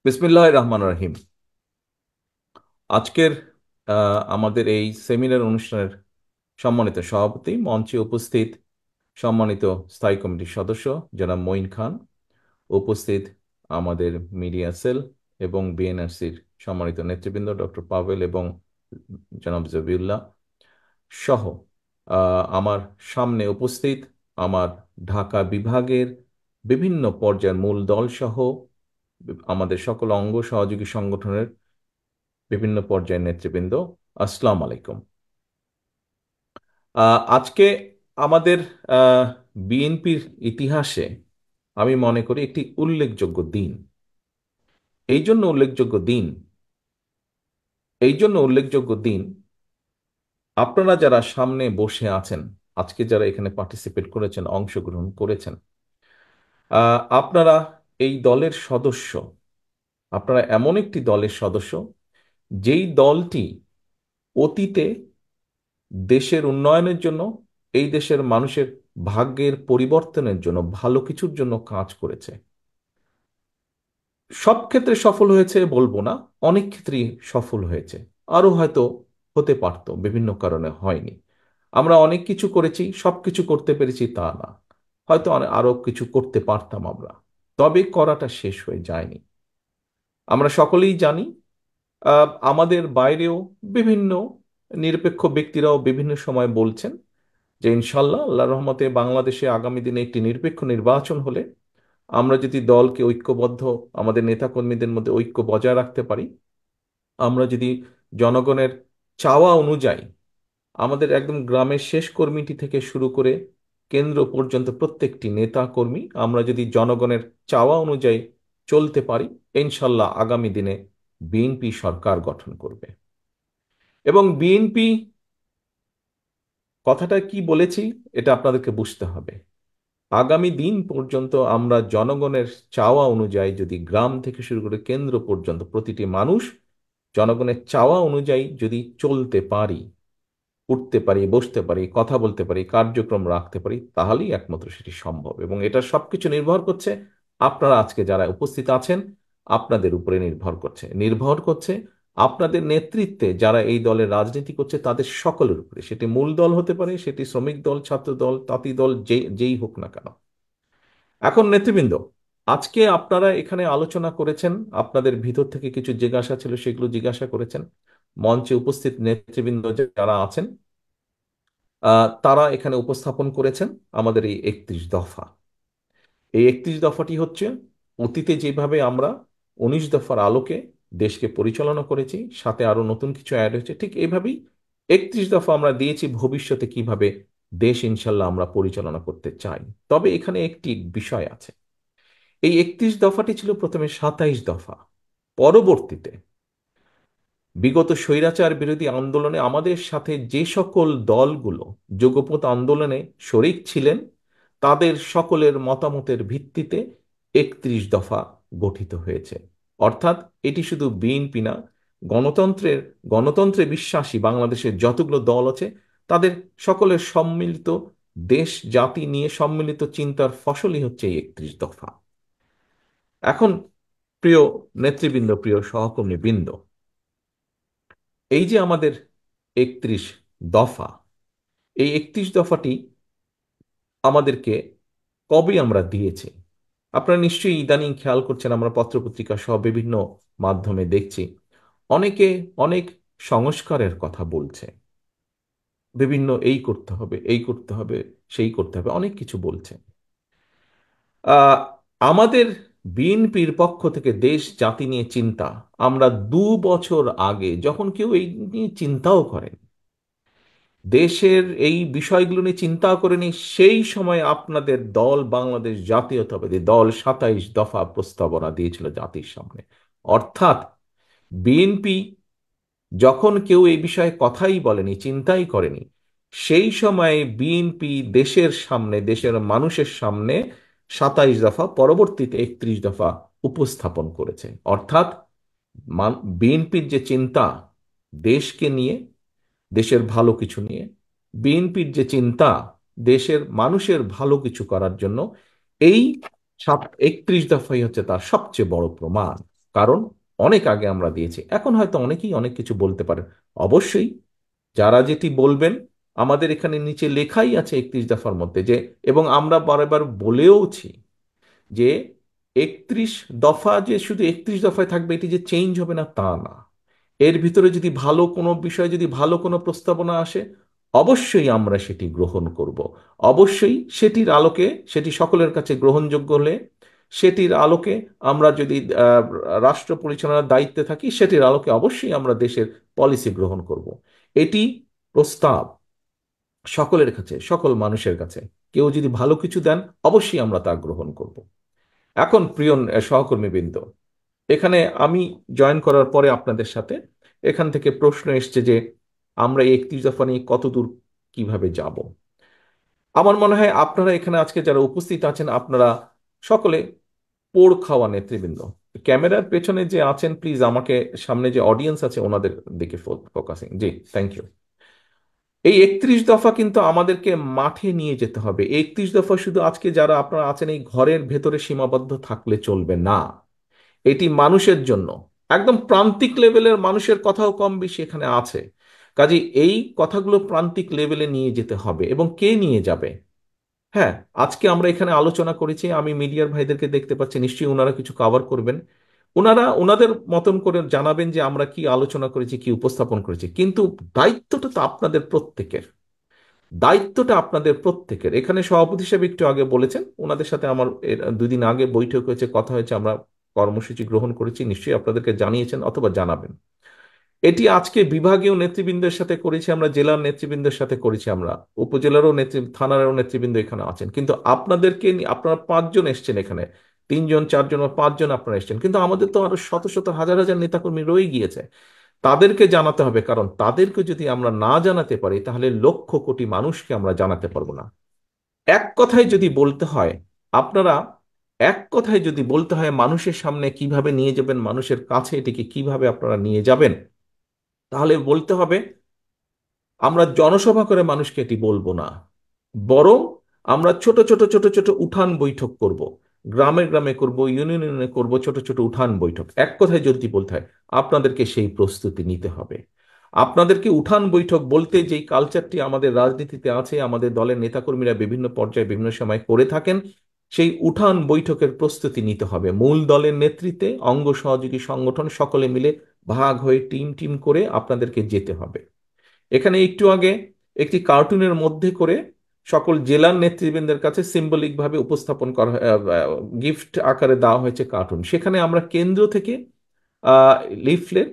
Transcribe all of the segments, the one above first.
বিসমিল্লাহির রহমানির রহিম। আজকের আমাদের এই সেমিনার অনুষ্ঠানের সম্মানিত সভাপতি, মঞ্চে উপস্থিত সম্মানিত স্থায়ী কমিটির সদস্য জনাব মঈন খান, উপস্থিত আমাদের মিডিয়া সেল এবং বিএনআরসির সম্মানিত নেতৃবৃন্দ ডক্টর পাভেল এবং জনাব জবিউল্লাহ সহ আমার সামনে উপস্থিত আমার ঢাকা বিভাগের বিভিন্ন পর্যায়ের মূল দল সহ আমাদের সকল অঙ্গ সহযোগী সংগঠনের বিভিন্ন পর্যায়ের নেতৃবৃন্দ, আসসালামু আলাইকুম। আজকে আমাদের বিএনপির ইতিহাসে আমি মনে করি একটি উল্লেখযোগ্য দিন। এই জন্য উল্লেখযোগ্য দিন এই জন্য উল্লেখযোগ্য দিন আপনারা যারা সামনে বসে আছেন, আজকে যারা এখানে পার্টিসিপেট করেছেন, অংশগ্রহণ করেছেন, আপনারা এই দলের সদস্য। আপনারা এমন একটি দলের সদস্য যেই দলটি অতীতে দেশের উন্নয়নের জন্য, এই দেশের মানুষের ভাগ্যের পরিবর্তনের জন্য, ভালো কিছুর জন্য কাজ করেছে। সব ক্ষেত্রে সফল হয়েছে বলবো না, অনেক ক্ষেত্রেই সফল হয়েছে। আরো হয়তো হতে পারতো, বিভিন্ন কারণে হয়নি। আমরা অনেক কিছু করেছি, সবকিছু করতে পেরেছি তা না, হয়তো আরো কিছু করতে পারতাম আমরা, তবে করাটা শেষ হয়ে যায়নি। আমরা সকলেই জানি, আমাদের বাইরেও বিভিন্ন নিরপেক্ষ ব্যক্তিরাও বিভিন্ন সময় বলছেন যে ইনশাল্লাহ আল্লাহর রহমতে বাংলাদেশে আগামী দিনে একটি নিরপেক্ষ নির্বাচন হলে আমরা যদি দলকে ঐক্যবদ্ধ, আমাদের নেতাকর্মীদের মধ্যে ঐক্য বজায় রাখতে পারি, আমরা যদি জনগণের চাওয়া অনুযায়ী আমাদের একদম গ্রামের শেষ কর্মীটি থেকে শুরু করে কেন্দ্র পর্যন্ত প্রত্যেকটি নেতা কর্মী আমরা যদি জনগণের চাওয়া অনুযায়ী চলতে পারি, ইনশাল্লাহ আগামী দিনে বিএনপি সরকার গঠন করবে। এবং বিএনপি কথাটা কি বলেছি এটা আপনাদেরকে বুঝতে হবে। আগামী দিন পর্যন্ত আমরা জনগণের চাওয়া অনুযায়ী যদি গ্রাম থেকে শুরু করে কেন্দ্র পর্যন্ত প্রতিটি মানুষ জনগণের চাওয়া অনুযায়ী যদি চলতে পারি, উঠতে পারি, বসতে পারি, কথা বলতে পারি, কার্যক্রম রাখতে পারি, তাহলেই একমাত্র সেটি সম্ভব। এবং এটা সবকিছু নির্ভর করছে আপনারা আজকে যারা উপস্থিত আছেন, আপনাদের উপরে নির্ভর করছে আপনাদের নেতৃত্বে যারা এই দলের রাজনীতি করছে তাদের সকলের উপরে। সেটি মূল দল হতে পারে, সেটি শ্রমিক দল, ছাত্র দল, তাঁতি দল, যেই হোক না কেন। এখন নেতৃবৃন্দ, আজকে আপনারা এখানে আলোচনা করেছেন, আপনাদের ভিতর থেকে কিছু জিজ্ঞাসা ছিল সেগুলো জিজ্ঞাসা করেছেন। মঞ্চে উপস্থিত নেতৃবৃন্দ যারা আছেন, তারা এখানে উপস্থাপন করেছেন আমাদের এই 31 দফা। এই 31 দফাটি হচ্ছে অতীতে যেভাবে আমরা 19 দফার আলোকে দেশকে পরিচালনা করেছি, সাথে আরো নতুন কিছু অ্যাড হয়েছে, ঠিক এইভাবেই 31 দফা আমরা দিয়েছি ভবিষ্যতে কিভাবে দেশ ইনশাল্লাহ আমরা পরিচালনা করতে চাই। তবে এখানে একটি বিষয় আছে। এই 31 দফাটি ছিল প্রথমে 27 দফা। পরবর্তীতে বিগত স্বৈরাচার বিরোধী আন্দোলনে আমাদের সাথে যে সকল দলগুলো যুগপৎ আন্দোলনে শরিক ছিলেন, তাদের সকলের মতামতের ভিত্তিতে 31 দফা গঠিত হয়েছে। অর্থাৎ এটি শুধু বিএনপি না, গণতন্ত্রের গণতন্ত্রে বিশ্বাসী বাংলাদেশের যতগুলো দল আছে তাদের সকলের সম্মিলিত দেশ জাতি নিয়ে সম্মিলিত চিন্তার ফসলই হচ্ছে এই 31 দফা। এখন প্রিয় নেতৃবৃন্দ, প্রিয় সহকর্মী বৃন্দ, এই যে আমাদের 31 দফা, এই 31 দফাটি আমাদেরকে কবে আমরা দিয়েছি? আপনারা নিশ্চয়ই ইদানিং খেয়াল করছেন, আমরা পত্রপত্রিকা সহ বিভিন্ন মাধ্যমে দেখছি অনেকে অনেক সংস্কারের কথা বলছে। বিভিন্ন এই করতে হবে, এই করতে হবে, সেই করতে হবে, অনেক কিছু বলছে। আহ আমাদের বিএনপির পক্ষ থেকে দেশ জাতি নিয়ে চিন্তা, আমরা 2 বছর আগে যখন কেউ এই নিয়ে চিন্তাও করেন, দেশের এই বিষয়গুলো নিয়ে চিন্তা করেনি, সেই সময় আপনাদের দল বাংলাদেশ জাতীয়তাবাদী দল 27 দফা প্রস্তাবনা দিয়েছিল জাতির সামনে। অর্থাৎ বিএনপি যখন কেউ এই বিষয়ে কথাই বলেনি, চিন্তাই করেনি, সেই সময়ে বিএনপি দেশের সামনে, দেশের মানুষের সামনে 27 দফা, পরবর্তীতে 31 দফা উপস্থাপন করেছে। অর্থাৎ বিএনপির যে চিন্তা দেশকে নিয়ে, দেশের ভালো কিছু নিয়ে, বিএনপির যে চিন্তা দেশের মানুষের ভালো কিছু করার জন্য, এই 31 দফাই হচ্ছে তার সবচেয়ে বড় প্রমাণ। কারণ অনেক আগে আমরা দিয়েছি। এখন হয়তো অনেকেই অনেক কিছু বলতে পারেন, অবশ্যই যারা যেটি বলবেন, আমাদের এখানে নিচে লেখাই আছে 31 দফার মধ্যে যে, এবং আমরা বারবার বলেওছি যে 31 দফা যে শুধু 31 দফায় থাকবে, এটি যে চেঞ্জ হবে না তা না। এর ভিতরে যদি ভালো কোনো বিষয়, যদি ভালো কোনো প্রস্তাবনা আসে, অবশ্যই আমরা সেটি গ্রহণ করব। অবশ্যই সেটির আলোকে, সেটি সকলের কাছে গ্রহণযোগ্য হলে, সেটির আলোকে আমরা যদি রাষ্ট্র পরিচালনার দায়িত্বে থাকি, সেটির আলোকে অবশ্যই আমরা দেশের পলিসি গ্রহণ করব। এটি প্রস্তাব সকলের কাছে, সকল মানুষের কাছে। কেউ যদি ভালো কিছু দেন, অবশ্যই আমরা তা গ্রহণ করব। এখন প্রিয় সহকর্মীবৃন্দ, এখানে আমি জয়েন করার পরে আপনাদের সাথে এখান থেকে প্রশ্ন এসছে যে আমরা এই 31 দফা নিয়ে কতদূর কিভাবে যাব। আমার মনে হয় আপনারা এখানে আজকে যারা উপস্থিত আছেন, আপনারা সকলে পোড় খাওয়া নেতৃবৃন্দ। ক্যামেরার পেছনে যে আছেন, প্লিজ আমাকে, সামনে যে অডিয়েন্স আছে ওনাদের দিকে ফোকাসিং, জি, থ্যাংক ইউ। এই 31 দফা কিন্তু আমাদেরকে মাঠে নিয়ে যেতে হবে। 31 দফা শুধু আজকে যারা আপনারা আছেন এই ঘরের ভেতরে সীমাবদ্ধ থাকলে চলবে না। এটি মানুষের জন্য, একদম প্রান্তিক লেভেলের মানুষের কথাও কম বেশি এখানে আছে। কাজে এই কথাগুলো প্রান্তিক লেভেলে নিয়ে যেতে হবে। এবং কে নিয়ে যাবে? হ্যাঁ, আজকে আমরা এখানে আলোচনা করেছি, আমি মিডিয়ার ভাইদেরকে দেখতে পাচ্ছি, নিশ্চয়ই ওনারা কিছু কভার করবেন। ওনারা ওনাদের মতন করে জানাবেন যে আমরা কি আলোচনা করেছি, কি উপস্থাপন করেছি। কিন্তু দায়িত্বটা তো আপনাদের প্রত্যেকের। দায়িত্বটা আপনাদের প্রত্যেকের। এখানে সভাপতি সাহেব একটু আগে বলেছেন, ওনাদের সাথে আমার এর 2 দিন আগে বৈঠক হয়েছে, কথা হয়েছে, আমরা কর্মসূচি গ্রহণ করেছি, নিশ্চয়ই আপনাদেরকে জানিয়েছেন অথবা জানাবেন। এটি আজকে বিভাগীয় নেতৃবৃন্দের সাথে করেছি আমরা, জেলার নেতৃবৃন্দের সাথে করেছি আমরা, উপজেলারও থানারও নেতৃবৃন্দ এখানে আছেন। কিন্তু আপনাদেরকে আপনারা 5 জন এসছেন এখানে, 3 জন 4 জন বা 5 জন আপনারা এসছেন, কিন্তু আমাদের তো আরো শত শত হাজার হাজার নেতাকর্মী রয়ে গিয়েছে। তাদেরকে জানাতে হবে, কারণ তাদেরকে যদি আমরা না জানাতে পারি, তাহলে লক্ষ কোটি মানুষকে আমরা জানাতে পারবো না। এক কথায় যদি বলতে হয়, আপনারা, এক কথায় যদি বলতে হয় মানুষের সামনে কিভাবে নিয়ে যাবেন, মানুষের কাছে এটিকে কিভাবে আপনারা নিয়ে যাবেন, তাহলে বলতে হবে আমরা জনসভা করে মানুষকে এটি বলবো না, বরং আমরা ছোট ছোট ছোট ছোট উঠান বৈঠক করব। গ্রামে গ্রামে করব, ইউনিয়নে ইউনিয়নে করব, ছোট ছোট উঠান বৈঠক। এক কথায় যদি বলতে হয়, আপনাদেরকে সেই প্রস্তুতি নিতে হবে। আপনাদেরকে উঠান বৈঠক বলতে যেই কালচারটি আমাদের রাজনীতিতে আছে, আমাদের দলের নেতাকর্মীরা বিভিন্ন পর্যায়ে বিভিন্ন সময় করে থাকেন, সেই উঠান বৈঠকের প্রস্তুতি নিতে হবে। মূল দলের নেতৃত্বে অঙ্গ সহযোগী সংগঠন সকলে মিলে ভাগ হয়ে টিম টিম করে আপনাদেরকে যেতে হবে। এখানে একটু আগে একটি কার্টুনের মধ্যে করে সকল জেলার নেতৃবৃন্দের কাছে সিম্বলিক ভাবে উপস্থাপন করা, গিফট আকারে দেওয়া হয়েছে কার্টুন। সেখানে আমরা কেন্দ্র থেকে লিফলেট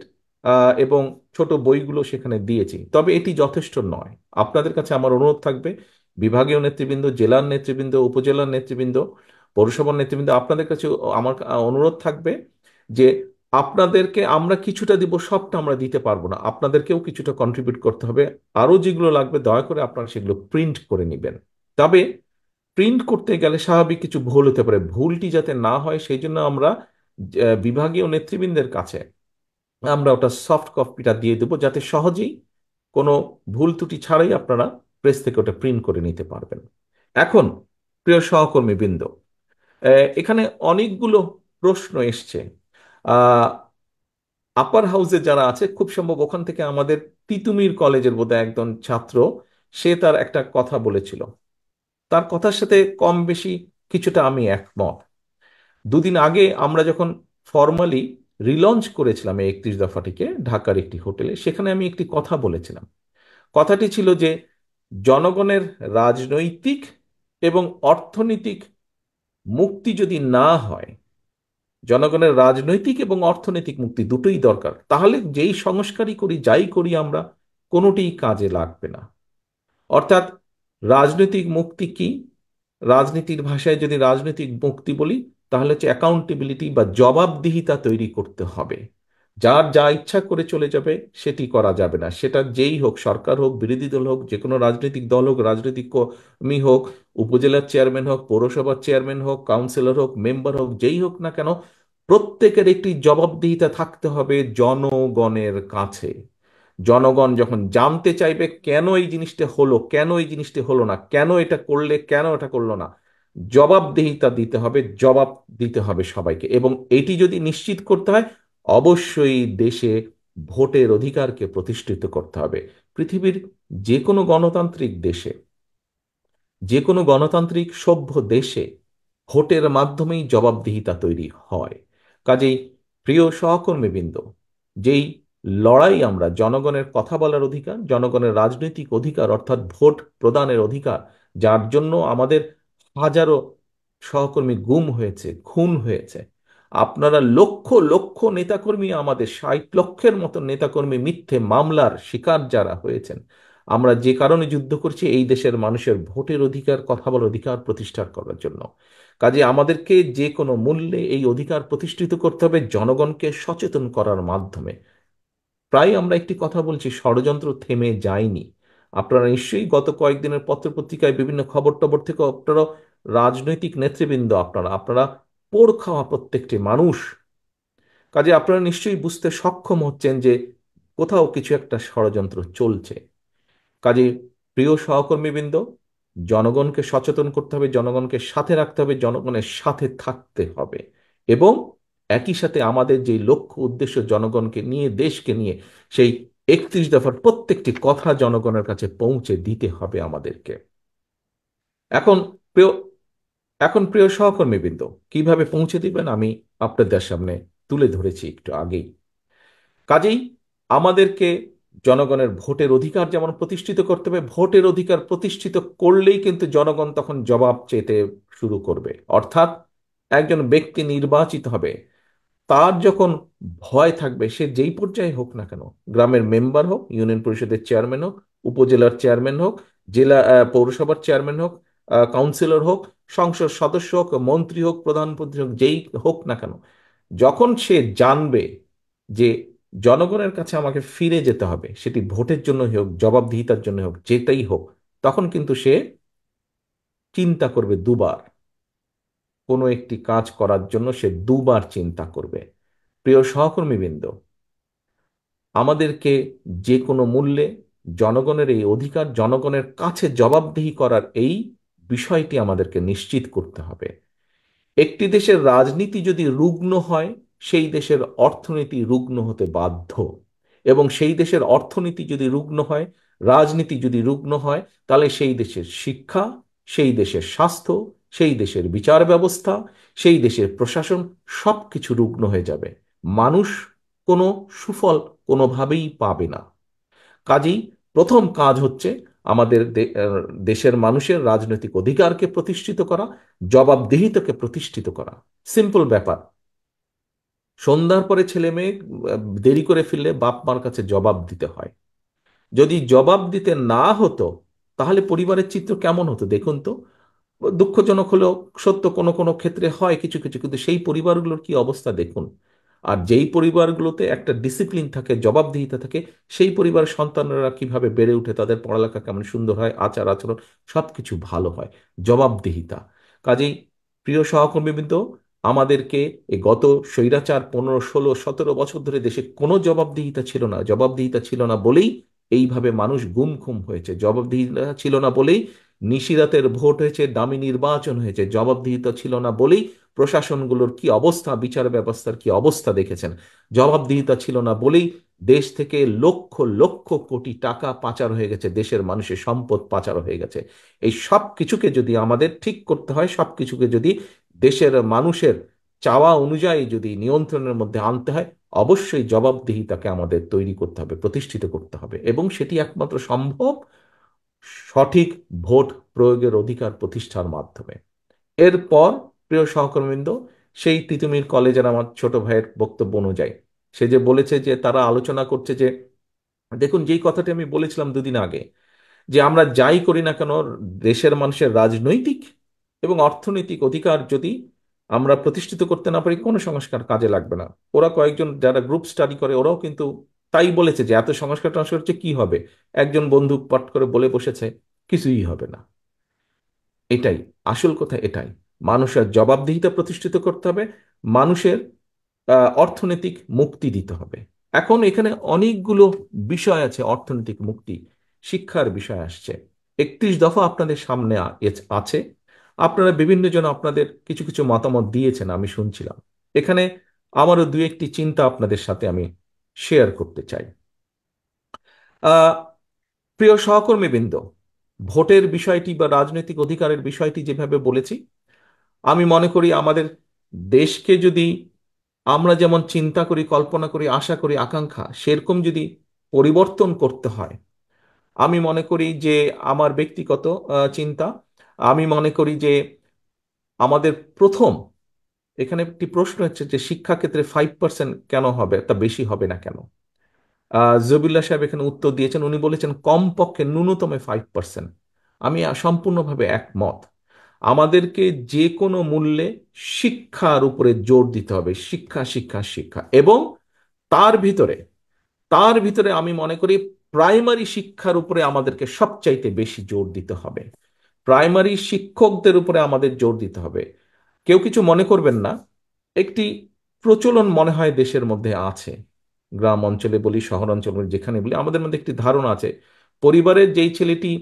এবং ছোট বইগুলো সেখানে দিয়েছি। তবে এটি যথেষ্ট নয়। আপনাদের কাছে আমার অনুরোধ থাকবে, বিভাগীয় নেতৃবৃন্দ, জেলার নেতৃবৃন্দ, উপজেলার নেতৃবৃন্দ, পৌরসভার নেতৃবৃন্দ, আপনাদের কাছে আমার অনুরোধ থাকবে যে আপনাদেরকে আমরা কিছুটা দিব, সবটা আমরা দিতে পারবো না, আপনাদেরকেও কিছুটা কন্ট্রিবিউট করতে হবে। আরো যেগুলো লাগবে দয়া করে আপনারা সেগুলো প্রিন্ট করে নেবেন। তবে প্রিন্ট করতে গেলে স্বাভাবিক কিছু ভুল হতে পারে, ভুলটি যাতে না হয় সেই জন্য আমরা বিভাগীয় নেতৃবৃন্দের কাছে আমরা ওটা সফট কপিটা দিয়ে দেবো, যাতে সহজেই কোনো ভুল ত্রুটি ছাড়াই আপনারা প্রেস থেকে ওটা প্রিন্ট করে নিতে পারবেন। এখন প্রিয় সহকর্মী বৃন্দ, এখানে অনেকগুলো প্রশ্ন এসছে। আপার হাউসে যারা আছে, খুব সম্ভব ওখান থেকে আমাদের তিতুমির কলেজের বোধহয় একজন ছাত্র, সে তার একটা কথা বলেছিল। তার কথার সাথে কম বেশি কিছুটা আমি একমত। 2 দিন আগে আমরা যখন ফর্মালি রিলঞ্চ করেছিলাম এই 31 দফাটিকে ঢাকার একটি হোটেলে, সেখানে আমি একটি কথা বলেছিলাম। কথাটি ছিল যে জনগণের রাজনৈতিক এবং অর্থনৈতিক মুক্তি যদি না হয়, জনগণের রাজনৈতিক এবং অর্থনৈতিক মুক্তি দুটোই দরকার, তাহলে যেই সংস্কারই করি, যাই করি আমরা, কোনোটিই কাজে লাগবে না। অর্থাৎ রাজনৈতিক মুক্তি কি? রাজনীতির ভাষায় যদি রাজনৈতিক মুক্তি বলি, তাহলে হচ্ছে অ্যাকাউন্টেবিলিটি বা জবাবদিহিতা তৈরি করতে হবে। যার যা ইচ্ছা করে চলে যাবে সেটি করা যাবে না। সেটা যেই হোক, সরকার হোক, বিরোধী দল হোক, যে কোনো রাজনৈতিক দল হোক, রাজনৈতিক কর্মী হোক, উপজেলার চেয়ারম্যান হোক, পৌরসভার চেয়ারম্যান হোক, কাউন্সিলর হোক, মেম্বার হোক, যেই হোক না কেন, প্রত্যেকের একটি জবাবদিহিতা থাকতে হবে জনগণের কাছে। জনগণ যখন জানতে চাইবে কেন এই জিনিসটা হলো, কেন এই জিনিসটা হলো না, কেন এটা করলে, কেন এটা করলো না, জবাবদিহিতা দিতে হবে, জবাব দিতে হবে সবাইকে। এবং এটি যদি নিশ্চিত করতে হয়, অবশ্যই দেশে ভোটের অধিকারকে প্রতিষ্ঠিত করতে হবে। পৃথিবীর যে কোনো গণতান্ত্রিক দেশে, যে কোনো গণতান্ত্রিক সভ্য দেশে ভোটের মাধ্যমেই জবাবদিহিতা তৈরি হয়। কাজেই প্রিয় সহকর্মীবৃন্দ, যেই লড়াই আমরা জনগণের কথা বলার অধিকার, জনগণের রাজনৈতিক অধিকার অর্থাৎ ভোট প্রদানের অধিকার, যার জন্য আমাদের হাজারো সহকর্মী গুম হয়েছে, খুন হয়েছে, আপনারা লক্ষ লক্ষ নেতাকর্মী, আমাদের 60 লক্ষের মতো নেতাকর্মী মিথ্যে মামলার শিকার যারা হয়েছেন, আমরা যে কারণে যুদ্ধ করছি এই দেশের মানুষের ভোটের অধিকার, কথা বলার অধিকার প্রতিষ্ঠা করার জন্য। কাজে আমাদেরকে যে কোনো মূল্যে এই অধিকার প্রতিষ্ঠিত করতে হবে জনগণকে সচেতন করার মাধ্যমে। প্রায় আমরা একটি কথা বলছি, ষড়যন্ত্র থেমে যায়নি। আপনারা নিশ্চয়ই গত কয়েকদিনের পত্রপত্রিকায় বিভিন্ন খবর টবর থেকে আপনারা, রাজনৈতিক নেতৃবৃন্দ, আপনারা আপনারা পোড় খাওয়া প্রত্যেকটি মানুষ, কাজে আপনারা নিশ্চয়ই বুঝতে সক্ষম হচ্ছেন যে কোথাও কিছু একটা ষড়যন্ত্র চলছে। কাজে প্রিয় সহকর্মীবৃন্দ, জনগণকে সচেতন করতে হবে, জনগণকে সাথে রাখতে হবে, জনগণের সাথে থাকতে হবে। এবং একই সাথে আমাদের যে লক্ষ্য উদ্দেশ্য জনগণকে নিয়ে, দেশকে নিয়ে, সেই 31 দফার প্রত্যেকটি কথা জনগণের কাছে পৌঁছে দিতে হবে আমাদেরকে। এখন প্রিয় এখন প্রিয় সহকর্মীবৃন্দ, কিভাবে পৌঁছে দিবেন আমি আপনাদের সামনে তুলে ধরেছি একটু আগেই। কাজেই আমাদেরকে জনগণের ভোটের অধিকার যেমন প্রতিষ্ঠিত করতে হবে, ভোটের অধিকার প্রতিষ্ঠিত করলেই কিন্তু জনগণ তখন জবাব চেতে শুরু করবে। অর্থাৎ একজন ব্যক্তি নির্বাচিত হবে, তার যখন ভয় থাকবে, সে যেই পর্যায়ে হোক না কেন, গ্রামের মেম্বার হোক, ইউনিয়ন পরিষদের চেয়ারম্যান হোক, উপজেলার চেয়ারম্যান হোক, জেলা পৌরসভার চেয়ারম্যান হোক, কাউন্সিলর হোক, সংসদ সদস্য হোক, মন্ত্রী হোক, প্রধানমন্ত্রী হোক, যেই হোক না কেন, যখন সে জানবে যে জনগণের কাছে আমাকে ফিরে যেতে হবে, সেটি ভোটের জন্য হোক, জবাবদিহিতার জন্য হোক, যেটাই হোক, তখন কিন্তু সে চিন্তা করবে দুবার। কোনো একটি কাজ করার জন্য সে দুবার চিন্তা করবে। প্রিয় সহকর্মীবৃন্দ, আমাদেরকে যে কোনো মূল্যে জনগণের এই অধিকার, জনগণের কাছে জবাবদিহি করার এই বিষয়টি আমাদেরকে নিশ্চিত করতে হবে। একটি দেশের রাজনীতি যদি রুগ্ন হয়, সেই দেশের অর্থনীতি রুগ্ন হতে বাধ্য। এবং সেই দেশের অর্থনীতি যদি রুগ্ন হয়, রাজনীতি যদি রুগ্ন হয়, তাহলে সেই দেশের শিক্ষা, সেই দেশের স্বাস্থ্য, সেই দেশের বিচার ব্যবস্থা, সেই দেশের প্রশাসন সবকিছু রুগ্ন হয়ে যাবে। মানুষ কোনো সুফল কোনোভাবেই পাবে না। কাজেই প্রথম কাজ হচ্ছে আমাদের দেশের মানুষের রাজনৈতিক অধিকারকে প্রতিষ্ঠিত করা, জবাবদিহিতাকে প্রতিষ্ঠিত করা। সিম্পল ব্যাপার। সন্ধ্যার পরে ছেলে মেয়ে দেরি করে ফিরলে বাপ মার কাছে জবাব দিতে হয়। যদি জবাব দিতে না হতো, তাহলে পরিবারের চিত্র কেমন হতো দেখুন তো। দুঃখজনক হলেও সত্য, কোনো কোনো ক্ষেত্রে হয় কিছু কিছু, কিন্তু সেই পরিবারগুলোর কি অবস্থা দেখুন। আর যেই পরিবারগুলোতে একটা ডিসিপ্লিন থাকে, জবাবদিহিতা থাকে, সেই পরিবারের সন্তানরা কিভাবে বেড়ে উঠে, তাদের পড়ালেখা কেমন সুন্দর হয়, আচার আচরণ সবকিছু ভালো হয়। জবাবদিহিতা। কাজেই প্রিয় সহকর্মীবৃন্দ, আমাদেরকে এই গত স্বৈরাচার 15, 16, 17 বছর ধরে দেশে কোনো জবাবদিহিতা ছিল না। জবাবদিহিতা ছিল না বলেই এইভাবে মানুষ গুম খুম হয়েছে। জবাবদিহিতা ছিল না বলেই নিশিরাতের ভোট হয়েছে, দামি নির্বাচন হয়েছে। জবাবদিহিতা ছিল না বলেই প্রশাসনগুলোর কি অবস্থা, বিচার ব্যবস্থার কি অবস্থা দেখেছেন। জবাবদিহিতা ছিল না বলেই দেশ থেকে লক্ষ লক্ষ কোটি টাকা পাচার হয়ে গেছে, দেশের মানুষের সম্পদ পাচার হয়ে গেছে। এই সব কিছুকে যদি আমাদের ঠিক করতে হয়, সব কিছুকে যদি দেশের মানুষের চাওয়া অনুযায়ী যদি নিয়ন্ত্রণের মধ্যে আনতে হয়, অবশ্যই জবাবদিহিতাকে আমাদের তৈরি করতে হবে, প্রতিষ্ঠিত করতে হবে। এবং সেটি একমাত্র সম্ভব সঠিক ভোট প্রয়োগের অধিকার প্রতিষ্ঠার মাধ্যমে। এরপর প্রিয় সহকর্মীবৃন্দ, সেই তিতুমির কলেজের আমার ছোট ভাইয়ের বক্তব্য অনুযায়ী সে যে বলেছে যে তারা আলোচনা করছে যে, দেখুন যেই কথাটি আমি বলেছিলাম দুদিন আগে, যে আমরা যাই করি না কেন, দেশের মানুষের রাজনৈতিক এবং অর্থনৈতিক অধিকার যদি আমরা প্রতিষ্ঠিত করতে না পারি, কোনো সংস্কার কাজে লাগবে না। ওরা কয়েকজন যারা গ্রুপ স্টাডি করে, ওরাও কিন্তু তাই বলেছে যে এত সংস্কার টংস্কার হচ্ছে কি হবে। একজন বন্ধু পট করে বলে বসেছে, কিছুই হবে না। এটাই আসল কথা, এটাই। মানুষের জবাবদিহিতা প্রতিষ্ঠিত করতে হবে, মানুষের অর্থনৈতিক মুক্তি দিতে হবে। এখন এখানে অনেকগুলো বিষয় আছে। অর্থনৈতিক মুক্তি, শিক্ষার বিষয় আসছে। 31 দফা আপনাদের সামনে আছে। আপনারা বিভিন্ন জন আপনাদের কিছু কিছু মতামত দিয়েছেন, আমি শুনছিলাম। এখানে আমারও দু একটি চিন্তা আপনাদের সাথে আমি শেয়ার করতে চাই। আহ প্রিয় সহকর্মীবৃন্দ, ভোটের বিষয়টি বা রাজনৈতিক অধিকারের বিষয়টি যেভাবে বলেছি, আমি মনে করি আমাদের দেশকে যদি আমরা যেমন চিন্তা করি, কল্পনা করি, আশা করি, আকাঙ্ক্ষা সেরকম যদি পরিবর্তন করতে হয়, আমি মনে করি যে আমার ব্যক্তিগত চিন্তা, আমি মনে করি যে আমাদের প্রথম এখানে একটি প্রশ্ন হচ্ছে যে শিক্ষাক্ষেত্রে 5% কেন হবে, তা বেশি হবে না কেন? জবিল্লা সাহেব এখানে উত্তর দিয়েছেন, উনি বলেছেন কমপক্ষে ন্যূনতম 5%। আমি সম্পূর্ণভাবে একমত। আমাদেরকে যে কোনো মূল্যে শিক্ষার উপরে জোর দিতে হবে, শিক্ষা শিক্ষা শিক্ষা। এবং তার ভিতরে তার ভিতরে আমি মনে করি প্রাইমারি শিক্ষার উপরে আমাদেরকে সবচাইতে বেশি জোর দিতে হবে। প্রাইমারি শিক্ষকদের উপরে আমাদের জোর দিতে হবে। কেউ কিছু মনে করবেন না, একটি প্রচলন মনে হয় দেশের মধ্যে আছে, গ্রাম অঞ্চলে বলি, শহর অঞ্চলে বলি, যেখানে বলি, আমাদের মধ্যে একটি ধারণা আছে পরিবারের যেই ছেলেটি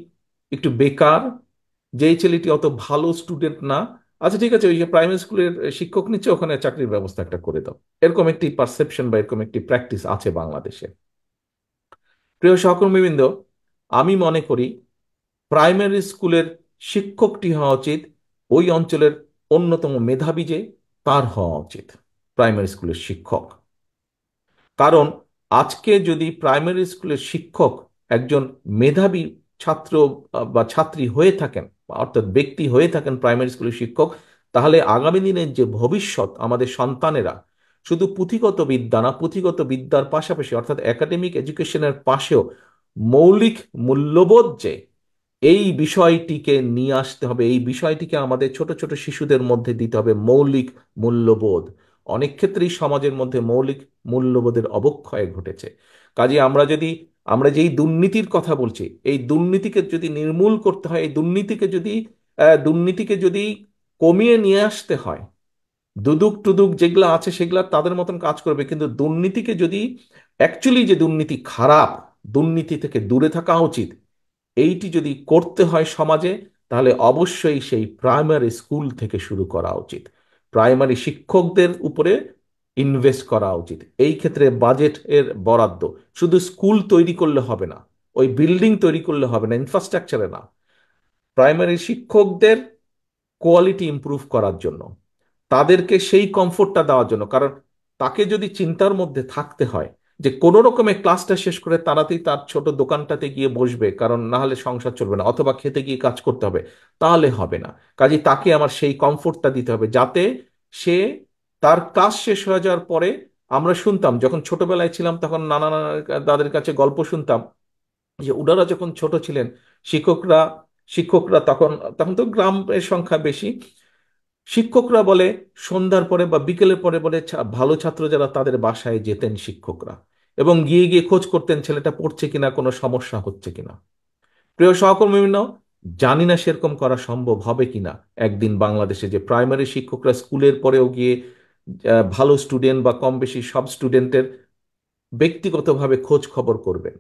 একটু বেকার, যেই ছেলেটি অত ভালো স্টুডেন্ট না, আচ্ছা ঠিক আছে, ওই যে প্রাইমারি স্কুলের শিক্ষক নিচ্ছে, ওখানে চাকরির ব্যবস্থা একটা করে দাও। এরকম একটি পারসেপশন বা এরকম একটি প্র্যাকটিস আছে বাংলাদেশে। প্রিয় সহকর্মীবৃন্দ, আমি মনে করি প্রাইমারি স্কুলের শিক্ষকটি হওয়া উচিত ওই অঞ্চলের অন্যতম মেধাবী, যে তার হওয়া উচিত প্রাইমারি স্কুলের শিক্ষক। কারণ আজকে যদি প্রাইমারি স্কুলের শিক্ষক একজন মেধাবী ছাত্র বা ছাত্রী হয়ে থাকেন, অর্থাৎ ব্যক্তি হয়ে থাকেন প্রাইমারি স্কুলের শিক্ষক, তাহলে আগামী দিনের যে ভবিষ্যৎ আমাদের সন্তানেরা শুধু পুঁথিগত বিদ্যা না, পুঁথিগত বিদ্যার পাশাপাশি অর্থাৎ একাডেমিক এডুকেশনের পাশেও মৌলিক মূল্যবোধ যে এই বিষয়টিকে নিয়ে আসতে হবে, এই বিষয়টিকে আমাদের ছোট ছোট শিশুদের মধ্যে দিতে হবে, মৌলিক মূল্যবোধ। অনেক ক্ষেত্রেই সমাজের মধ্যে মৌলিক মূল্যবোধের অবক্ষয় ঘটেছে। কাজে আমরা যেই দুর্নীতির কথা বলছি, এই দুর্নীতিকে যদি নির্মূল করতে হয়, এই দুর্নীতিকে যদি কমিয়ে নিয়ে আসতে হয়, দুদুক টুদুক যেগুলো আছে সেগুলো তাদের মতন কাজ করবে, কিন্তু দুর্নীতিকে যদি অ্যাকচুয়ালি যে দুর্নীতি খারাপ, দুর্নীতি থেকে দূরে থাকা উচিত, এইটি যদি করতে হয় সমাজে, তাহলে অবশ্যই সেই প্রাইমারি স্কুল থেকে শুরু করা উচিত। প্রাইমারি শিক্ষকদের উপরে ইনভেস্ট করা উচিত। এই ক্ষেত্রে বাজেট এর বরাদ্দ শুধু স্কুল তৈরি করলে হবে না, ওই বিল্ডিং তৈরি করলে হবে না, ইনফ্রাস্ট্রাকচারে না, প্রাইমারি শিক্ষকদের কোয়ালিটি ইমপ্রুভ করার জন্য, তাদেরকে সেই কমফোর্টটা দেওয়ার জন্য। কারণ তাকে যদি চিন্তার মধ্যে থাকতে হয় যে কোনো রকমে ক্লাসটা শেষ করে তাড়াতাড়ি তার ছোট দোকানটাতে গিয়ে বসবে, কারণ না হলে সংসার চলবে না, অথবা খেতে গিয়ে কাজ করতে হবে, তাহলে হবে না। কাজে তাকে আমার সেই কমফোর্টটা দিতে হবে যাতে সে তার ক্লাস শেষ হয়ে যাওয়ার পরে, আমরা শুনতাম যখন ছোটবেলায় ছিলাম তখন নানা নানা দাদের কাছে গল্প শুনতাম যে ওনারা যখন ছোট ছিলেন, শিক্ষকরা শিক্ষকরা তখন তখন তো গ্রামের সংখ্যা বেশি, শিক্ষকরা বলে সন্ধ্যার পরে বা বিকেলের পরে বলে ভালো ছাত্র যারা তাদের বাসায় যেতেন শিক্ষকরা, এবং গিয়ে গিয়ে খোঁজ করতেন ছেলেটা পড়ছে কিনা, কোনো সমস্যা হচ্ছে কিনা। প্রিয় সহকর্মীবৃন্দ, জানি না সেরকম করা সম্ভব হবে কিনা একদিন বাংলাদেশে, যে প্রাইমারি শিক্ষকরা স্কুলের পরেও গিয়ে ভালো স্টুডেন্ট বা কম বেশি সব স্টুডেন্টের ব্যক্তিগতভাবে খোঁজ খবর করবেন।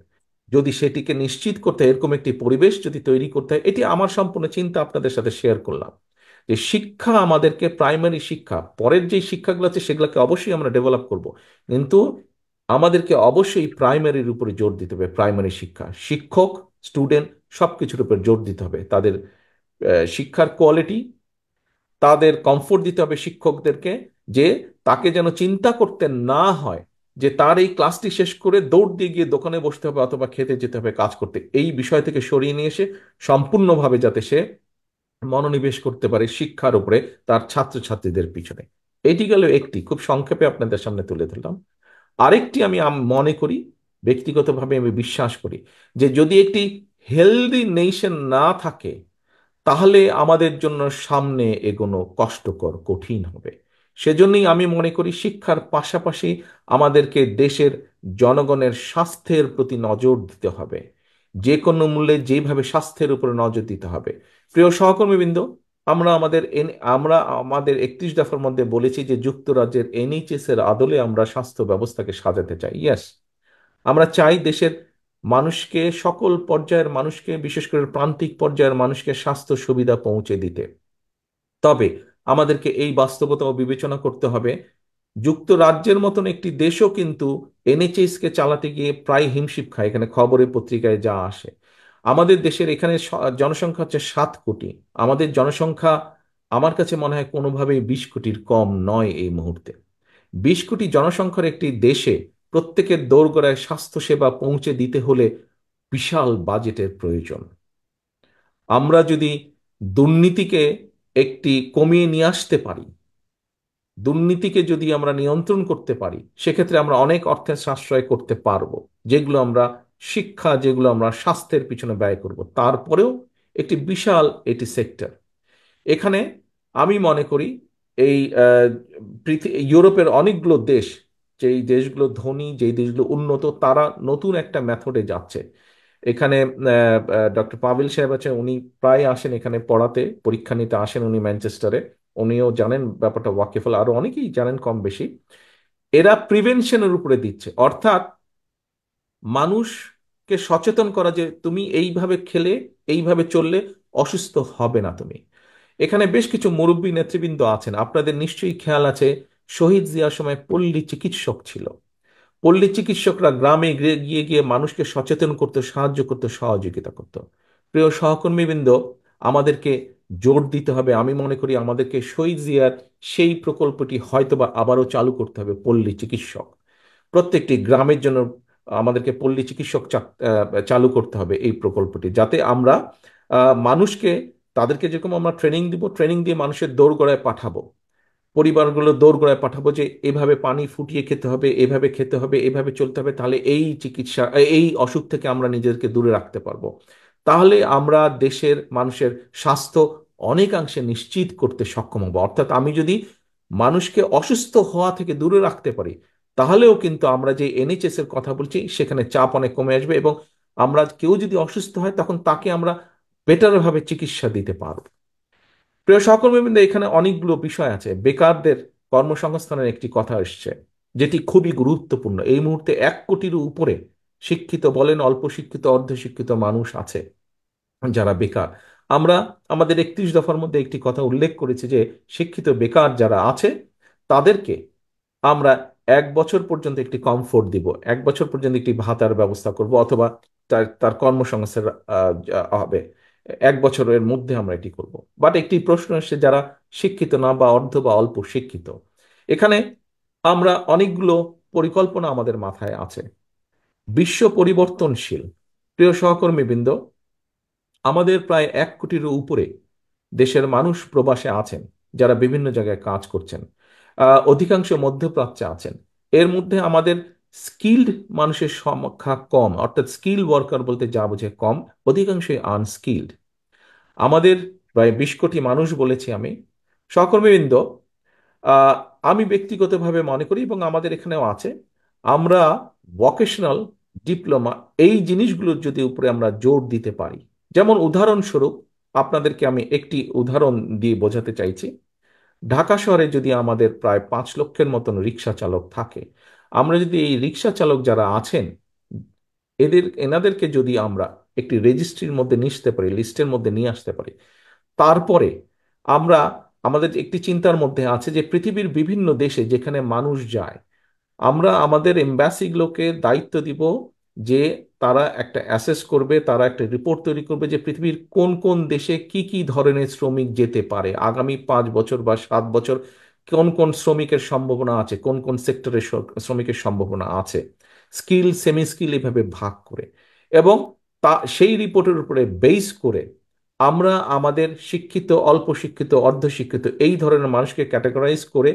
যদি সেটিকে নিশ্চিত করতে হয়, এরকম একটি পরিবেশ যদি তৈরি করতে হয়, এটি আমার সম্পূর্ণ চিন্তা আপনাদের সাথে শেয়ার করলাম। যে শিক্ষা আমাদেরকে, প্রাইমারি শিক্ষা, পরের যে শিক্ষাগুলো আছে সেগুলোকে অবশ্যই আমরা ডেভেলপ করব, কিন্তু আমাদেরকে অবশ্যই প্রাইমারির উপরে জোর দিতে হবে। প্রাইমারি শিক্ষা, শিক্ষক, স্টুডেন্ট সবকিছুর উপর জোর দিতে হবে। তাদের শিক্ষার কোয়ালিটি, তাদের কমফোর্ট দিতে হবে শিক্ষকদেরকে, যে তাকে যেন চিন্তা করতে না হয় যে তার এই ক্লাসটি শেষ করে দৌড় দিয়ে গিয়ে দোকানে বসতে হবে অথবা খেতে যেতে হবে, কাজ করতে। এই বিষয় থেকে সরিয়ে নিয়ে এসে সম্পূর্ণভাবে যাতে সে মনোনিবেশ করতে পারে শিক্ষার উপরে, তার ছাত্রছাত্রীদের পিছনে। এটি গেল একটি, খুব সংক্ষেপে আপনাদের সামনে তুলে ধরলাম। আরেকটি আমি মনে করি, ব্যক্তিগতভাবে আমি বিশ্বাস করি, যে যদি একটি হেলদি নেশন না থাকে, তাহলে আমাদের জন্য সামনে এগোনো কষ্টকর, কঠিন হবে। সেজন্যই আমি মনে করি শিক্ষার পাশাপাশি আমাদেরকে দেশের জনগণের স্বাস্থ্যের প্রতি নজর দিতে হবে, যে কোনো মূল্যে যেভাবে স্বাস্থ্যের উপরে নজর দিতে হবে। প্রিয় সহকর্মীবৃন্দ, আমরা আমাদের 31 দফার মধ্যে বলেছি যে যুক্তরাজ্যের এনএইচএস এর আদলে আমরা স্বাস্থ্য ব্যবস্থাকে সাজাতে চাই। ইয়েস, আমরা চাই দেশের মানুষকে, সকল পর্যায়ের মানুষকে, বিশেষ করে প্রান্তিক পর্যায়ের মানুষকে স্বাস্থ্য সুবিধা পৌঁছে দিতে। তবে আমাদেরকে এই বাস্তবতাও বিবেচনা করতে হবে, যুক্তরাজ্যের মতন একটি দেশও কিন্তু এনএইচএস কে চালাতে গিয়ে প্রায় হিমশিম খায়, এখানে খবরের পত্রিকায় যা আসে। আমাদের দেশের এখানে জনসংখ্যা হচ্ছে 7 কোটি। আমাদের জনসংখ্যা আমার কাছে মনে হয় কোনোভাবেই 20 কোটির কম নয় এই মুহূর্তে। 20 কোটি জনসংখ্যার একটি দেশে প্রত্যেকের দোরগোড়ায় স্বাস্থ্যসেবা পৌঁছে দিতে হলে বিশাল বাজেটের প্রয়োজন। আমরা যদি দুর্নীতিকে একটি কমিয়ে নিয়ে আসতে পারি, দুর্নীতিকে যদি আমরা নিয়ন্ত্রণ করতে পারি, সেক্ষেত্রে আমরা অনেক অর্থের সাশ্রয় করতে পারবো, যেগুলো আমরা শিক্ষা, যেগুলো আমরা স্বাস্থ্যের পিছনে ব্যয় করব। তারপরেও একটি বিশাল এটি সেক্টর। এখানে আমি মনে করি এই ইউরোপের অনেকগুলো দেশ, যেই দেশগুলো ধনী, যেই দেশগুলো উন্নত, তারা নতুন একটা মেথডে যাচ্ছে। এখানে ডক্টর পাভেল সাহেব আছেন, উনি প্রায় আসেন এখানে পড়াতে, পরীক্ষা নিতে আসেন উনি ম্যানচেস্টারে। উনিও জানেন ব্যাপারটা ওয়াকিফল, আরো অনেকেই জানেন কম বেশি। এরা প্রিভেনশনের উপরে দিচ্ছে, অর্থাৎ মানুষকে সচেতন করা যে তুমি এইভাবে খেলে, এইভাবে চললে অসুস্থ হবে না তুমি। এখানে বেশ কিছু মুরব্বী নেতৃবৃন্দ আছেন, আপনাদের নিশ্চয়ই খেয়াল আছে, শহীদ জিয়ার সময় পল্লী চিকিৎসক ছিল। পল্লী চিকিৎসকরা গ্রামে গিয়ে গিয়ে গিয়ে মানুষকে সচেতন করতে সাহায্য করতে, সহযোগিতা করত। প্রিয় সহকর্মীবৃন্দ, আমাদেরকে জোর দিতে হবে, আমি মনে করি আমাদেরকে শহীদ জিয়ার সেই প্রকল্পটি হয়তোবা আবারও চালু করতে হবে। পল্লী চিকিৎসক প্রত্যেকটি গ্রামের জন্য আমাদেরকে পল্লী চিকিৎসক চালু করতে হবে এই প্রকল্পটি, যাতে আমরা মানুষকে, তাদেরকে যেরকম আমরা ট্রেনিং দিব, ট্রেনিং দিয়ে মানুষের দোরগোড়ায় পাঠাবো, পরিবারগুলো দোরগোড়ায় পাঠাবো যে এভাবে পানি ফুটিয়ে খেতে হবে, এভাবে খেতে হবে, এভাবে চলতে হবে, তাহলে এই চিকিৎসা, এই অসুখ থেকে আমরা নিজেদেরকে দূরে রাখতে পারবো। তাহলে আমরা দেশের মানুষের স্বাস্থ্য অনেকাংশে নিশ্চিত করতে সক্ষম হব। অর্থাৎ আমি যদি মানুষকে অসুস্থ হওয়া থেকে দূরে রাখতে পারি, তাহলেও কিন্তু আমরা যে এনএইচএস এর কথা বলছি সেখানে চাপ অনেক কমে আসবে, এবং আমরা কেউ যদি অসুস্থ হয় তখন তাকে আমরা বেটার ভাবে চিকিৎসা দিতে পারবো। প্রিয় সহকর্মীবৃন্দ, এখানে অনেকগুলো বিষয় আছে। বেকারদের কর্মসংস্থানের একটি কথা এসছে, যেটি খুবই গুরুত্বপূর্ণ। এই মুহূর্তে 1 কোটির উপরে শিক্ষিত বলেন, অল্প শিক্ষিত, অর্ধশিক্ষিত মানুষ আছে যারা বেকার। আমরা আমাদের 31 দফার মধ্যে একটি কথা উল্লেখ করেছি যে শিক্ষিত বেকার যারা আছে তাদেরকে আমরা 1 বছর পর্যন্ত একটি কমফোর্ট দিব, 1 বছর পর্যন্ত একটি ভাতার ব্যবস্থা করব, অথবা তার তার কর্মসংস্থান হবে। 1 বছরের মধ্যে আমরা এটি করব। বাট একটি প্রশ্ন এসে, যারা শিক্ষিত না বা অর্ধ বা অল্প শিক্ষিত, এখানে আমরা অনেকগুলো পরিকল্পনা আমাদের মাথায় আছে। বিশ্ব পরিবর্তনশীল। প্রিয় সহকর্মীবৃন্দ, আমাদের প্রায় 1 কোটির উপরে দেশের মানুষ প্রবাসে আছেন, যারা বিভিন্ন জায়গায় কাজ করছেন। অধিকাংশ মধ্যপ্রাচ্যে আছেন। এর মধ্যে আমাদের স্কিল্ড মানুষের সংখ্যা কম, অর্থাৎ স্কিল ওয়ার্কার বলতে যা বোঝে কম, অধিকাংশই আনস্কিল্ড। আমাদের প্রায় 20 কোটি মানুষ বলেছি আমি। সহকর্মীবৃন্দ, আহ, আমি ব্যক্তিগতভাবে মনে করি, এবং আমাদের এখানেও আছে, আমরা ভোকেশনাল ডিপ্লোমা, এই জিনিসগুলোর যদি উপরে আমরা জোর দিতে পারি। যেমন উদাহরণস্বরূপ আপনাদেরকে আমি একটি উদাহরণ দিয়ে বোঝাতে চাইছি। ঢাকা শহরে যদি আমাদের প্রায় 5 লক্ষের মতন রিক্সা চালক থাকে, আমরা যদি এই রিক্সা চালক যারা আছেন এনাদেরকে যদি আমরা একটি রেজিস্ট্রির মধ্যে নিয়ে আসতে পারি, লিস্টের মধ্যে নিয়ে আসতে পারি, তারপরে আমরা, আমাদের একটি চিন্তার মধ্যে আছে যে পৃথিবীর বিভিন্ন দেশে যেখানে মানুষ যায়, আমরা আমাদের এম্বাসিগুলোকে দায়িত্ব দিব যে তারা একটা অ্যাসেস করবে, তারা একটা রিপোর্ট তৈরি করবে যে পৃথিবীর কোন কোন দেশে কি কি ধরনের শ্রমিক যেতে পারে আগামী 5 বছর বা 7 বছর, কোন কোন শ্রমিকের সম্ভাবনা আছে, কোন কোন সেক্টরে শ্রমিকের সম্ভাবনা আছে, স্কিল সেমি স্কিল এভাবে ভাগ করে। এবং সেই রিপোর্টের উপরে বেস করে আমরা আমাদের শিক্ষিত, অল্প শিক্ষিত, অর্ধশিক্ষিত এই ধরনের মানুষকে ক্যাটাগরাইজ করে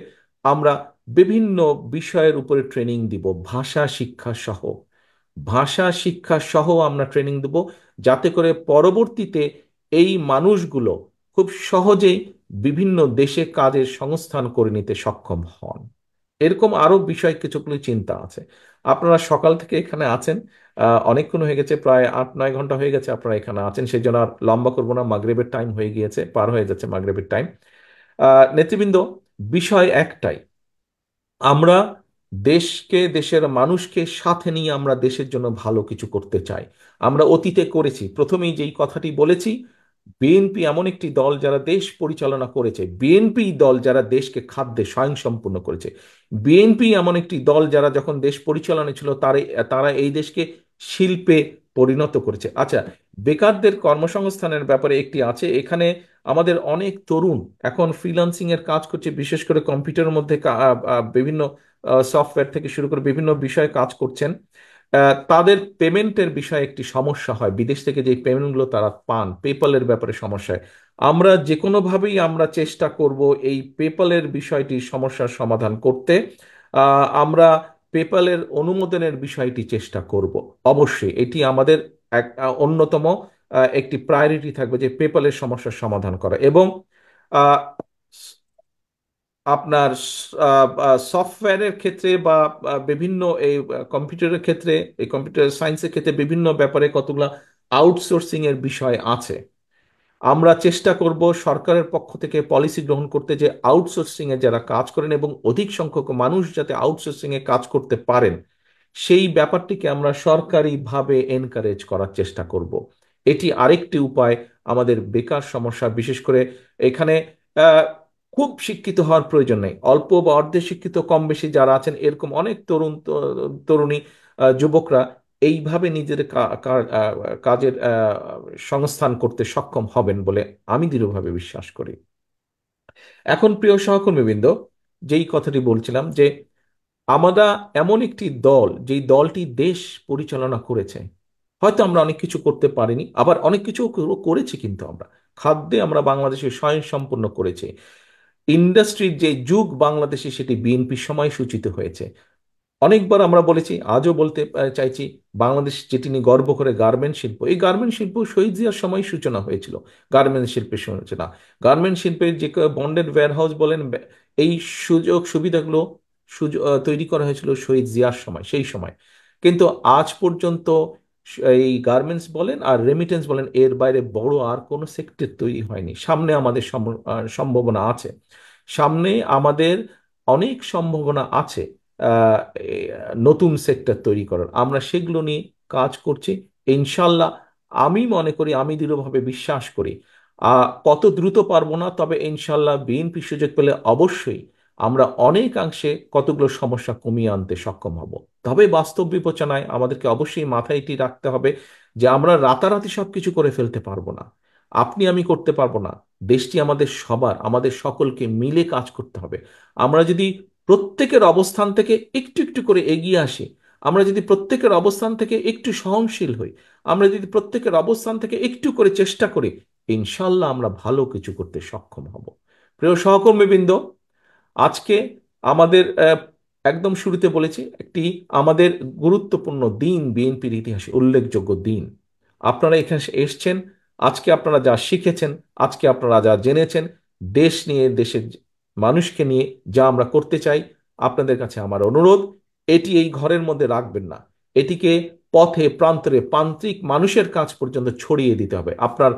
আমরা বিভিন্ন বিষয়ের উপরে ট্রেনিং দিব, ভাষা শিক্ষা সহ। ভাষা শিক্ষা সহ আমরা ট্রেনিং দেব, যাতে করে পরবর্তীতে এই মানুষগুলো খুব সহজেই বিভিন্ন দেশে কাজের সংস্থান করে নিতে সক্ষম হন। এরকম আরো বিষয় কিছুগুলো চিন্তা আছে। আপনারা সকাল থেকে এখানে আছেন, অনেকক্ষণ হয়ে গেছে, প্রায় 8-9 ঘন্টা হয়ে গেছে আপনারা এখানে আছেন, সেই জন্য আর লম্বা করবো না, মাগরিবের টাইম হয়ে গিয়েছে, পার হয়ে যাচ্ছে মাগরিবের টাইম। নেতৃবৃন্দ, বিষয় একটাই, আমরা দেশকে, দেশের মানুষকে সাথে নিয়ে আমরা দেশের জন্য ভালো কিছু করতে চাই। আমরা অতীতে করেছি, প্রথমেই যেই কথাটি বলেছি, বিএনপি এমন একটি দল যারা দেশ পরিচালনা করেছে, বিএনপি দল যারা দেশকে খাদ্যে স্বয়ংসম্পূর্ণ করেছে, বিএনপি এমন একটি দল যারা যখন দেশ পরিচালনা ছিল তারা তারা এই দেশকে শিল্পে পরিণত করেছে। আচ্ছা, বেকারদের কর্মসংস্থানের ব্যাপারে একটি আছে এখানে। আমাদের অনেক তরুণ এখন ফ্রিল্যান্সিং এর কাজ করছে, বিশেষ করে কম্পিউটারের মধ্যে বিভিন্ন সফটওয়্যার থেকে শুরু করে বিভিন্ন বিষয়ে কাজ করছেন। তাদের পেমেন্টের বিষয়ে একটি সমস্যা হয়, বিদেশ থেকে যে পেমেন্টগুলো তারা পান পেপালের ব্যাপারে সমস্যা হয়। আমরা যে কোনোভাবেই আমরা চেষ্টা করব এই পেপালের বিষয়টি সমস্যার সমাধান করতে। আমরা পেপালের অনুমোদনের বিষয়টি চেষ্টা করব। অবশ্যই এটি আমাদের এক অন্যতম একটি প্রায়োরিটি থাকবে যে পেপালের সমস্যার সমাধান করা। এবং আহ, আপনার সফটওয়্যারের ক্ষেত্রে বা বিভিন্ন এই কম্পিউটারের ক্ষেত্রে, এই কম্পিউটার সায়েন্সের ক্ষেত্রে বিভিন্ন ব্যাপারে কতগুলো আউটসোর্সিং এর বিষয় আছে। আমরা চেষ্টা করব সরকারের পক্ষ থেকে পলিসি গ্রহণ করতে যে আউটসোর্সিং এ যারা কাজ করেন এবং অধিক সংখ্যক মানুষ যাতে আউটসোর্সিং এ কাজ করতে পারেন, সেই ব্যাপারটিকে আমরা সরকারিভাবে এনকারেজ করার চেষ্টা করব। এটি আরেকটি উপায় আমাদের বেকার সমস্যা, বিশেষ করে এখানে আহ, খুব শিক্ষিত হওয়ার প্রয়োজন নেই, অল্প বা অর্ধেক শিক্ষিত কম বেশি যারা আছেন এরকম অনেক তরুণী যুবকরা এইভাবে নিজের কাজের সংস্থান করতে সক্ষম হবেন বলে আমি দৃঢ়ভাবে বিশ্বাস করি। এখন প্রিয় সহকর্মীবৃন্দ, যেই কথাটি বলছিলাম যে আমরা এমন একটি দল যেই দলটি দেশ পরিচালনা করেছে। হয়তো আমরা অনেক কিছু করতে পারিনি, আবার অনেক কিছু করেছি, কিন্তু আমরা খাদ্যে আমরা বাংলাদেশে স্বয়ংসম্পূর্ণ করেছি। ইন্ডাস্ট্রির যে যুগ বাংলাদেশে সেটি বিএনপির সময় সূচিত হয়েছে। অনেকবার আমরা বলেছি, আজও বলতে চাইছি, বাংলাদেশ যেটি নিয়ে গর্ব করে গার্মেন্ট শিল্প, এই গার্মেন্ট শিল্প শহীদ জিয়ার সময় সূচনা হয়েছিল। গার্মেন্ট শিল্পের সূচনা, গার্মেন্ট শিল্পের যে বন্ডেড ওয়্যারহাউস বলেন, এই সুযোগ সুবিধাগুলো তৈরি করা হয়েছিল শহীদ জিয়ার সময়, সেই সময়। কিন্তু আজ পর্যন্ত এই গার্মেন্টস বলেন আর রেমিটেন্স বলেন, এর বাইরে বড় আর কোনো সেক্টর তৈরি হয়নি। সামনে আমাদের সম্ভাবনা আছে, সামনে আমাদের অনেক সম্ভাবনা আছে আহ, এ, নতুন সেক্টর তৈরি করার। আমরা সেগুলো নিয়ে কাজ করছি ইনশাল্লাহ। আমি মনে করি, আমি দৃঢ়ভাবে বিশ্বাস করি, কত দ্রুত পারবো না, তবে ইনশাল্লাহ বিএনপি সুযোগ পেলে অবশ্যই আমরা অনেকাংশে কতগুলো সমস্যা কমিয়ে আনতে সক্ষম হব। তবে বাস্তব বিবেচনায় আমাদেরকে অবশ্যই মাথায় এটি রাখতে হবে যে আমরা রাতারাতি সবকিছু করে ফেলতে পারবো না, আপনি আমি করতে পারবো না। দেশটি আমাদের সবার, আমাদের সকলকে মিলে কাজ করতে হবে। আমরা যদি প্রত্যেকের অবস্থান থেকে একটু একটু করে এগিয়ে আসি, আমরা যদি প্রত্যেকের অবস্থান থেকে একটু সহনশীল হই, আমরা যদি প্রত্যেকের অবস্থান থেকে একটু করে চেষ্টা করি, ইনশাল্লাহ আমরা ভালো কিছু করতে সক্ষম হব। প্রিয় সহকর্মীবৃন্দ, আজকে আমাদের একদম শুরুতে বলেছি একটি আমাদের গুরুত্বপূর্ণ দিন, বিএনপির ইতিহাসে উল্লেখযোগ্য দিন। আপনারা এখানে এসছেন, আজকে আপনারা যা শিখেছেন, আজকে আপনারা যা জেনেছেন, দেশ নিয়ে, দেশের মানুষকে নিয়ে যা আমরা করতে চাই, আপনাদের কাছে আমার অনুরোধ, এটি এই ঘরের মধ্যে রাখবেন না, এটিকে পথে প্রান্তরে প্রান্তিক মানুষের কাছ পর্যন্ত ছড়িয়ে দিতে হবে। আপনার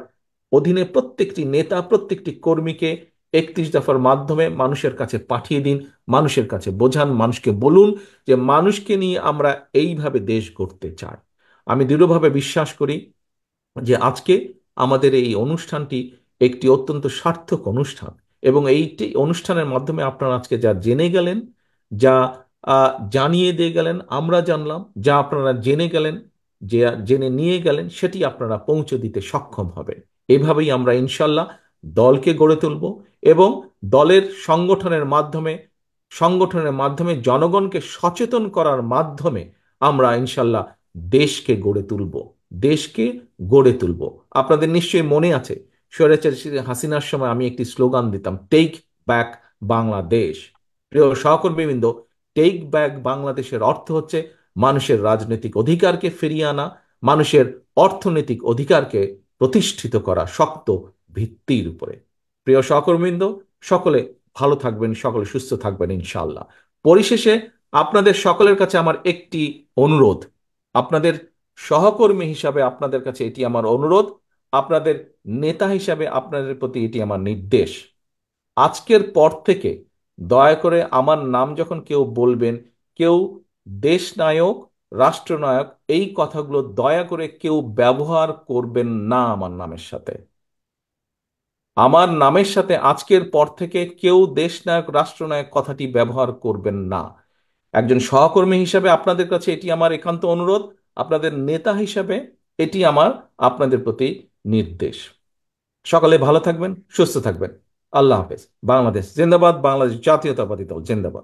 অধীনে প্রত্যেকটি নেতা, প্রত্যেকটি কর্মীকে 31 দফার মাধ্যমে মানুষের কাছে পাঠিয়ে দিন, মানুষের কাছে বোঝান, মানুষকে বলুন যে মানুষকে নিয়ে আমরা এইভাবে দেশ গড়তে চাই। আমি দৃঢ়ভাবে বিশ্বাস করি যে আজকে আমাদের এই অনুষ্ঠানটি একটি অত্যন্ত সার্থক অনুষ্ঠান, এবং এইটি অনুষ্ঠানের মাধ্যমে আপনারা আজকে যা জেনে গেলেন, যা জানিয়ে দিয়ে গেলেন, আমরা জানলাম, যা আপনারা জেনে গেলেন, যে জেনে নিয়ে গেলেন, সেটি আপনারা পৌঁছে দিতে সক্ষম হবে। এভাবেই আমরা ইনশাল্লাহ দলকে গড়ে তুলব, এবং দলের সংগঠনের মাধ্যমে জনগণকে সচেতন করার মাধ্যমে আমরা ইনশাল্লাহ দেশকে গড়ে তুলব, দেশকে গড়ে তুলব। আপনাদের নিশ্চয়ই মনে আছে, স্বৈরাচারী হাসিনার সময় আমি একটি স্লোগান দিতাম, টেক ব্যাক বাংলাদেশ। প্রিয় সহকর্মীবৃন্দ, টেক ব্যাক বাংলাদেশের অর্থ হচ্ছে মানুষের রাজনৈতিক অধিকারকে ফিরিয়ে আনা, মানুষের অর্থনৈতিক অধিকারকে প্রতিষ্ঠিত করা শক্ত ভিত্তির উপরে। প্রিয় সহকর্মীবৃন্দ, সকলে ভালো থাকবেন, সকলে সুস্থ থাকবেন ইনশাআল্লাহ। পরিশেষে আপনাদের সকলের কাছে আমার একটি অনুরোধ, আপনাদের সহকর্মী হিসাবে আপনাদের কাছে এটি আমার অনুরোধ, আপনাদের নেতা হিসাবে আপনাদের প্রতি এটি আমার নির্দেশ। আজকের পর থেকে দয়া করে আমার নাম যখন কেউ বলবেন, কেউ দেশ নায়ক, রাষ্ট্রনায়ক, এই কথাগুলো দয়া করে কেউ ব্যবহার করবেন না আমার নামের সাথে। আমার নামের সাথে আজকের পর থেকে কেউ দেশনায়ক রাষ্ট্রনায়ক কথাটি ব্যবহার করবেন না। একজন সহকর্মী হিসাবে আপনাদের কাছে এটি আমার একান্ত অনুরোধ, আপনাদের নেতা হিসাবে এটি আমার আপনাদের প্রতি নির্দেশ। সকালে ভালো থাকবেন, সুস্থ থাকবেন। আল্লাহ হাফেজ। বাংলাদেশ জিন্দাবাদ, বাংলাদেশ জাতীয়তাবাদী দল জিন্দাবাদ।